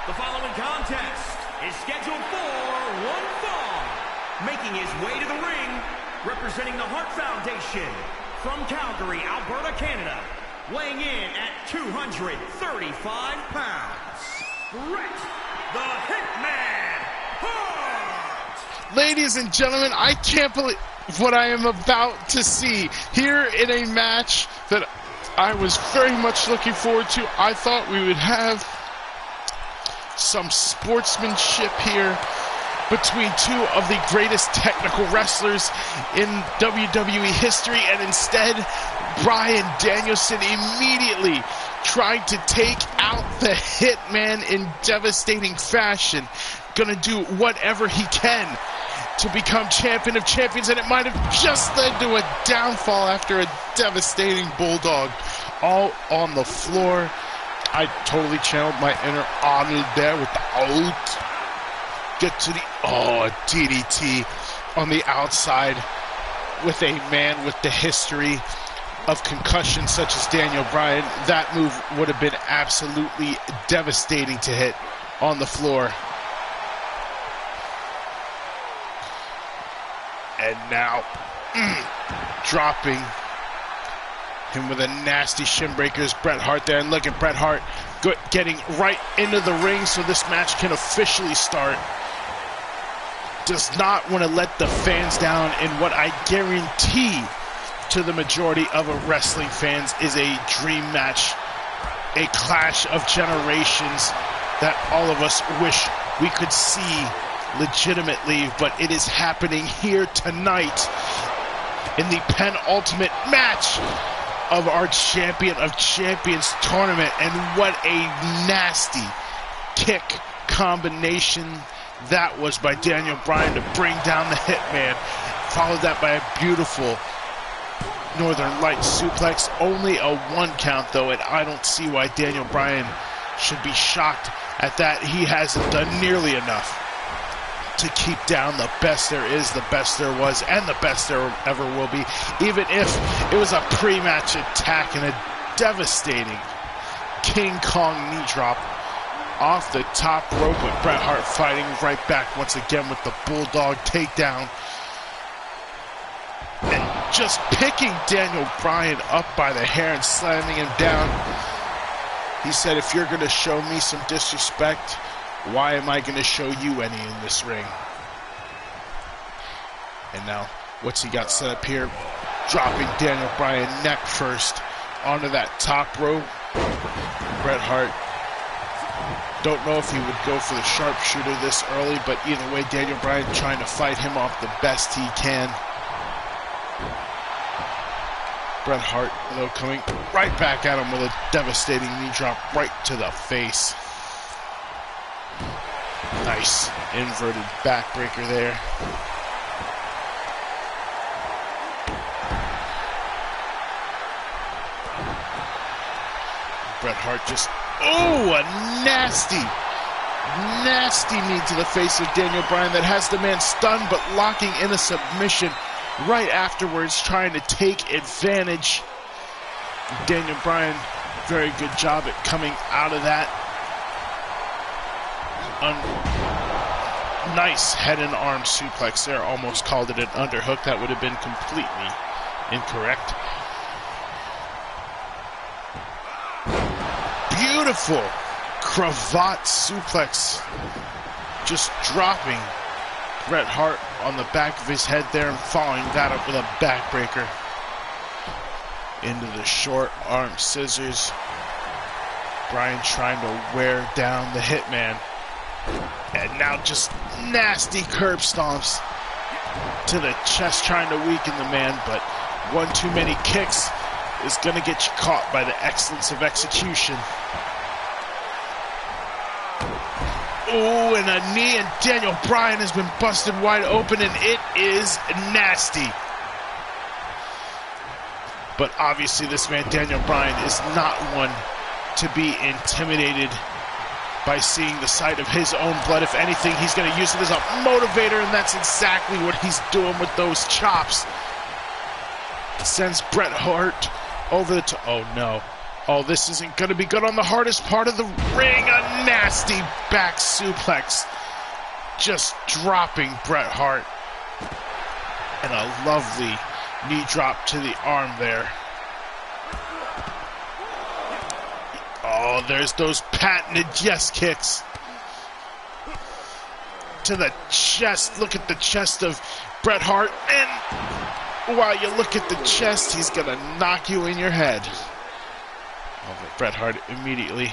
The following contest is scheduled for one fall. Making his way to the ring, representing the Hart Foundation, from Calgary, Alberta, Canada, weighing in at 235 pounds, Bret the Hitman Hart! Ladies and gentlemen, I can't believe what I am about to see here in a match that I was very much looking forward to. I thought we would have some sportsmanship here between two of the greatest technical wrestlers in WWE history, and instead, Bryan Danielson immediately trying to take out the Hitman in devastating fashion. Gonna do whatever he can to become champion of champions, and it might have just led to a downfall after a devastating bulldog all on the floor. I totally channeled my inner Arnold there with the out. Get to the, DDT on the outside with a man with the history of concussions such as Daniel Bryan. That move would have been absolutely devastating to hit on the floor. And now, dropping him with a nasty shin breakers, Bret Hart there. And look at Bret Hart getting right into the ring so this match can officially start. Does not want to let the fans down in what I guarantee to the majority of wrestling fans is a dream match, a clash of generations that all of us wish we could see legitimately, but it is happening here tonight in the penultimate match of our Champion of Champions tournament. And what a nasty kick combination that was by Daniel Bryan to bring down the Hitman. Followed that by a beautiful Northern Lights suplex. Only a 1 count though, and I don't see why Daniel Bryan should be shocked at that. He hasn't done nearly enough to keep down the best there is, the best there was, and the best there ever will be, even if it was a pre-match attack and a devastating King Kong knee drop off the top rope, with Bret Hart fighting right back once again with the Bulldog takedown. And just picking Daniel Bryan up by the hair and slamming him down. He said, if you're going to show me some disrespect, why am I going to show you any in this ring? And now, what's he got set up here? Dropping Daniel Bryan neck first onto that top rope. Bret Hart, don't know if he would go for the sharpshooter this early, but either way, Daniel Bryan trying to fight him off the best he can. Bret Hart, though, coming right back at him with a devastating knee drop right to the face. Nice inverted backbreaker there. Bret Hart just, a nasty knee to the face of Daniel Bryan that has the man stunned but locking in a submission right afterwards, trying to take advantage. Daniel Bryan, very good job at coming out of that. Nice head and arm suplex there. Almost called it an underhook. That would have been completely incorrect. Beautiful cravat suplex. Just dropping Bret Hart on the back of his head there and following that up with a backbreaker into the short arm scissors. Bryan trying to wear down the Hitman. And now just nasty curb stomps to the chest, trying to weaken the man, but one too many kicks is going to get you caught by the excellence of execution. Oh, and a knee, and Daniel Bryan has been busted wide open, and it is nasty. But obviously this man, Daniel Bryan, is not one to be intimidated by seeing the sight of his own blood. If anything, he's going to use it as a motivator, and that's exactly what he's doing with those chops. Sends Bret Hart over the top. Oh no. Oh, this isn't going to be good on the hardest part of the ring. A nasty back suplex. Just dropping Bret Hart. And a lovely knee drop to the arm there. Oh, there's those patented yes kicks. To the chest. Look at the chest of Bret Hart. And while you look at the chest, he's going to knock you in your head. Oh, but Bret Hart immediately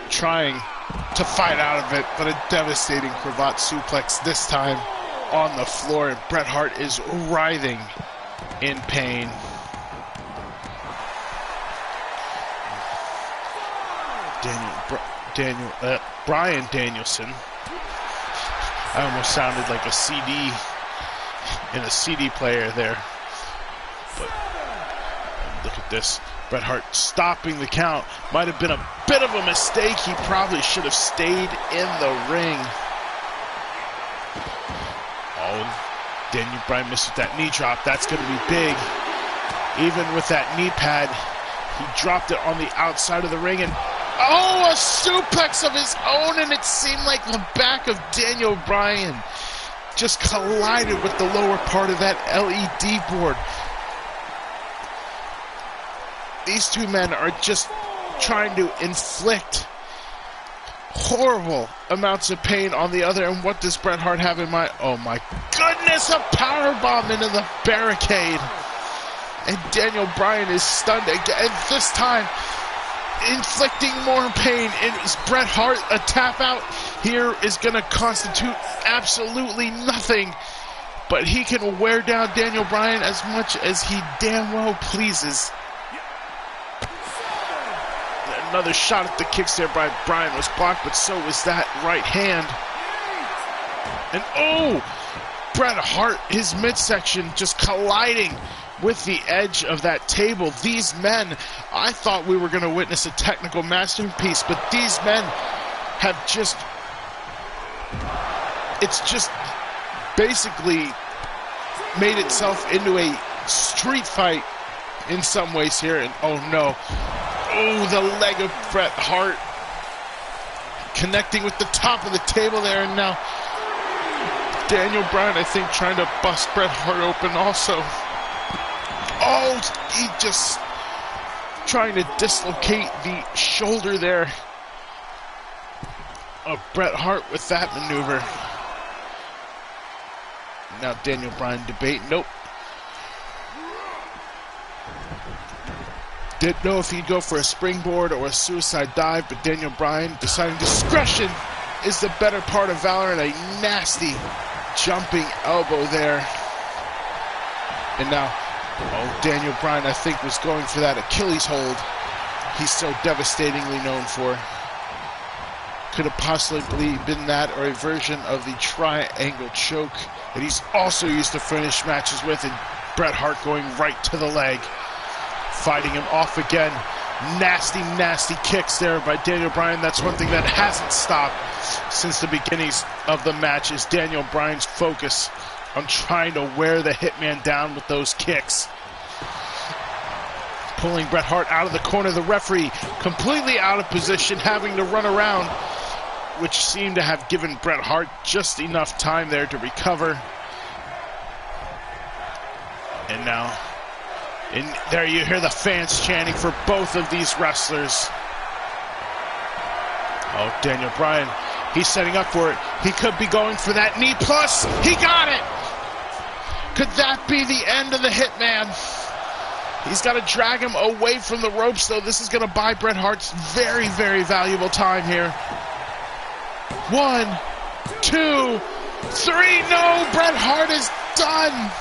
trying to fight out of it, but a devastating cravat suplex this time on the floor, and Bret Hart is writhing in pain. Bryan Danielson. I almost sounded like a CD in a CD player there. But look at this. Bret Hart stopping the count. Might have been a bit of a mistake. He probably should have stayed in the ring. Oh, Daniel Bryan missed with that knee drop. That's going to be big. Even with that knee pad, he dropped it on the outside of the ring, and oh, a suplex of his own, and it seemed like the back of Daniel Bryan just collided with the lower part of that LED board. These two men are just trying to inflict horrible amounts of pain on the other, and what does Bret Hart have in mind? Oh my goodness, a powerbomb into the barricade. And Daniel Bryan is stunned again, and this time inflicting more pain. It's Bret Hart. A tap out here is going to constitute absolutely nothing, but he can wear down Daniel Bryan as much as he damn well pleases. Another shot at the kicks there by Bryan was blocked, but so was that right hand. And oh, Bret Hart, his midsection just colliding with the edge of that table. These men, I thought we were going to witness a technical masterpiece, but these men have just, it's just basically made itself into a street fight in some ways here. And oh no, oh, the leg of Bret Hart connecting with the top of the table there, and now Daniel Bryan, I think, trying to bust Bret Hart open also. Oh, he just trying to dislocate the shoulder there of Bret Hart with that maneuver. Now Daniel Bryan debate. Nope. Didn't know if he'd go for a springboard or a suicide dive, but Daniel Bryan deciding discretion is the better part of valor, and a nasty jumping elbow there. And now, oh, Daniel Bryan, I think, was going for that Achilles hold he's so devastatingly known for. Could have possibly been that or a version of the triangle choke that he's also used to finish matches with, and Bret Hart going right to the leg. Fighting him off again. Nasty, nasty kicks there by Daniel Bryan. That's one thing that hasn't stopped since the beginnings of the match, is Daniel Bryan's focus on trying to wear the Hitman down with those kicks. Pulling Bret Hart out of the corner. The referee completely out of position, having to run around, which seemed to have given Bret Hart just enough time there to recover. And now, and there you hear the fans chanting for both of these wrestlers. Oh, Daniel Bryan, he's setting up for it. He could be going for that knee plus. He got it! Could that be the end of the Hitman? He's got to drag him away from the ropes, though. This is going to buy Bret Hart's very, very valuable time here. 1, 2, 3. No, Bret Hart is done.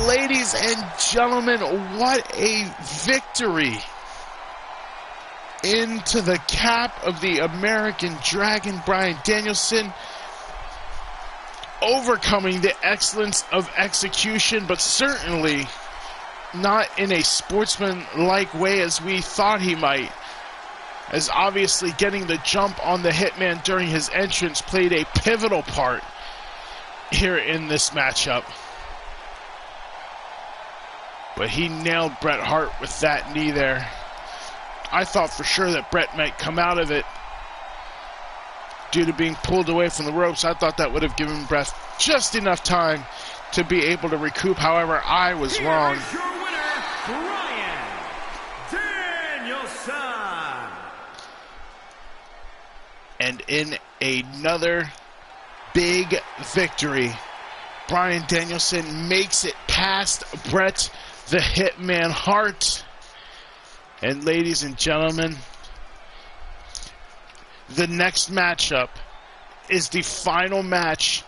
Ladies and gentlemen, what a victory. Into the cap of the American Dragon, Bryan Danielson, overcoming the excellence of execution, but certainly not in a sportsman-like way as we thought he might, as obviously getting the jump on the Hitman during his entrance played a pivotal part here in this matchup. But he nailed Bret Hart with that knee there. I thought for sure that Bret might come out of it due to being pulled away from the ropes. I thought that would have given Bret just enough time to be able to recoup. However, I was wrong. Here is your winner, Bryan Danielson. And in another big victory, Bryan Danielson makes it past Bret the Hitman Hart. And ladies and gentlemen, the next matchup is the final match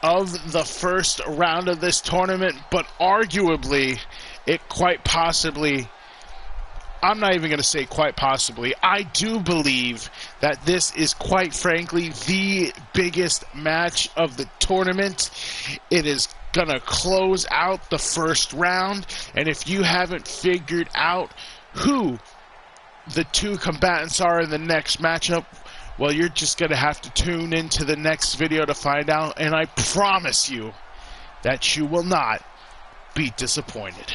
of the first round of this tournament, but arguably, it quite possibly, I'm not even going to say quite possibly, I do believe that this is quite frankly the biggest match of the tournament. It is going to close out the first round, and if you haven't figured out who the two combatants are in the next matchup, well, you're just going to have to tune into the next video to find out, and I promise you that you will not be disappointed.